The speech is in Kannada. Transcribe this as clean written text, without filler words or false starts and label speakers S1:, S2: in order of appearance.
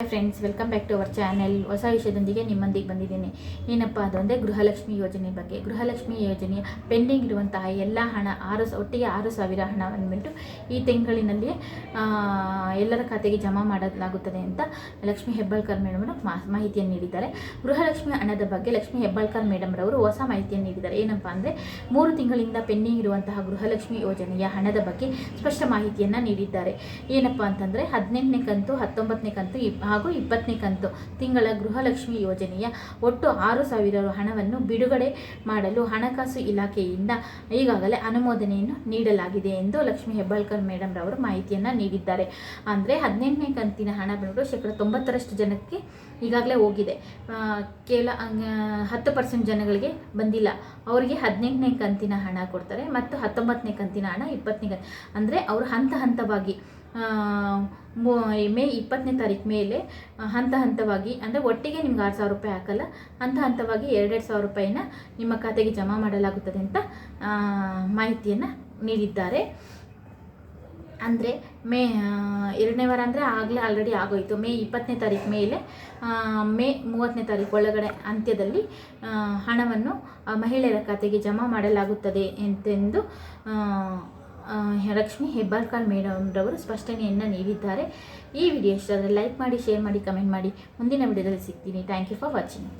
S1: Friends, welcome back to our channel. ಹೊಸ ವಿಷಯದೊಂದಿಗೆ ನಿಮ್ಮೊಂದಿಗೆ ಬಂದಿದ್ದೀನಿ. ಏನಪ್ಪ ಅದೊಂದೇ ಗೃಹಲಕ್ಷ್ಮಿ ಯೋಜನೆ ಬಗ್ಗೆ. ಗೃಹಲಕ್ಷ್ಮಿ ಯೋಜನೆಯ ಪೆಂಡಿಂಗ್ ಇರುವಂತಹ ಎಲ್ಲ ಹಣ ಒಟ್ಟಿಗೆ 6,000 ಹಣ ಬಂದುಬಿಟ್ಟು ಈ ತಿಂಗಳಿನಲ್ಲಿ ಎಲ್ಲರ ಖಾತೆಗೆ ಜಮಾ ಮಾಡಲಾಗುತ್ತದೆ ಅಂತ ಲಕ್ಷ್ಮಿ ಹೆಬ್ಬಾಳ್ಕರ್ ಮೇಡಮ್ ಮಾಹಿತಿಯನ್ನು ನೀಡಿದ್ದಾರೆ. ಗೃಹಲಕ್ಷ್ಮಿ ಹಣದ ಬಗ್ಗೆ ಲಕ್ಷ್ಮಿ ಹೆಬ್ಬಾಳ್ಕರ್ ಮೇಡಮ್ ರವರು ಹೊಸ ಮಾಹಿತಿಯನ್ನು ನೀಡಿದ್ದಾರೆ. ಏನಪ್ಪ ಅಂದರೆ 3 ತಿಂಗಳಿಂದ ಪೆಂಡಿಂಗ್ ಇರುವಂತಹ ಗೃಹಲಕ್ಷ್ಮಿ ಯೋಜನೆಯ ಹಣದ ಬಗ್ಗೆ ಸ್ಪಷ್ಟ ಮಾಹಿತಿಯನ್ನು ನೀಡಿದ್ದಾರೆ. ಏನಪ್ಪ ಅಂತಂದರೆ 18ನೇ ಕಂತು, 19ನೇ ಕಂತು ಹಾಗೂ 20ನೇ ಕಂತು ತಿಂಗಳ ಗೃಹಲಕ್ಷ್ಮಿ ಯೋಜನೆಯ ಒಟ್ಟು 6,000 ಹಣವನ್ನು ಬಿಡುಗಡೆ ಮಾಡಲು ಹಣಕಾಸು ಇಲಾಖೆಯಿಂದ ಈಗಾಗಲೇ ಅನುಮೋದನೆಯನ್ನು ನೀಡಲಾಗಿದೆ ಎಂದು ಲಕ್ಷ್ಮಿ ಹೆಬ್ಬಾಳ್ಕರ್ ಮೇಡಮ್ ರವರು ಮಾಹಿತಿಯನ್ನು ನೀಡಿದ್ದಾರೆ. ಅಂದರೆ 18ನೇ ಕಂತಿನ ಹಣ ಬಂದ್ಬಿಟ್ಟು 90% ಜನಕ್ಕೆ ಈಗಾಗಲೇ ಹೋಗಿದೆ. ಕೇವಲ 10% ಜನಗಳಿಗೆ ಬಂದಿಲ್ಲ. ಅವರಿಗೆ 18ನೇ ಕಂತಿನ ಹಣ ಕೊಡ್ತಾರೆ ಮತ್ತು 19ನೇ ಕಂತಿನ ಹಣ 20ನೇ ಕಂತು ಅಂದರೆ ಅವರು ಹಂತವಾಗಿ ಮೇ 20ನೇ ತಾರೀಕು ಮೇಲೆ ಹಂತವಾಗಿ ಅಂದರೆ ಒಟ್ಟಿಗೆ ನಿಮ್ಗೆ 6,000 ರೂಪಾಯಿ ಹಾಕಲ್ಲ, ಹಂತವಾಗಿ 2,000 ರೂಪಾಯಿನ ನಿಮ್ಮ ಖಾತೆಗೆ ಜಮಾ ಮಾಡಲಾಗುತ್ತದೆ ಅಂತ ಮಾಹಿತಿಯನ್ನು ನೀಡಿದ್ದಾರೆ. ಅಂದರೆ ಮೇ 2ನೇ ವಾರ ಅಂದರೆ ಆಲ್ರೆಡಿ ಆಗೋಯಿತು. ಮೇ 20ನೇ ತಾರೀಕು ಮೇಲೆ ಮೇ 30ನೇ ತಾರೀಕು ಒಳಗಡೆ ಅಂತ್ಯದಲ್ಲಿ ಹಣವನ್ನು ಮಹಿಳೆಯರ ಖಾತೆಗೆ ಜಮಾ ಮಾಡಲಾಗುತ್ತದೆ ಎಂತೆಂದು ಲಕ್ಷ್ಮಿ ಹೆಬ್ಬಾಳ್ಕರ್ ಮೇಡಮ್ ರವರು ಸ್ಪಷ್ಟನೆಯನ್ನು ನೀಡಿದ್ದಾರೆ. ಈ ವಿಡಿಯೋ ಇಷ್ಟ ಆದರೆ ಲೈಕ್ ಮಾಡಿ, ಶೇರ್ ಮಾಡಿ, ಕಮೆಂಟ್ ಮಾಡಿ. ಮುಂದಿನ ವಿಡಿಯೋದಲ್ಲಿ ಸಿಗ್ತೀನಿ. Thank you for watching.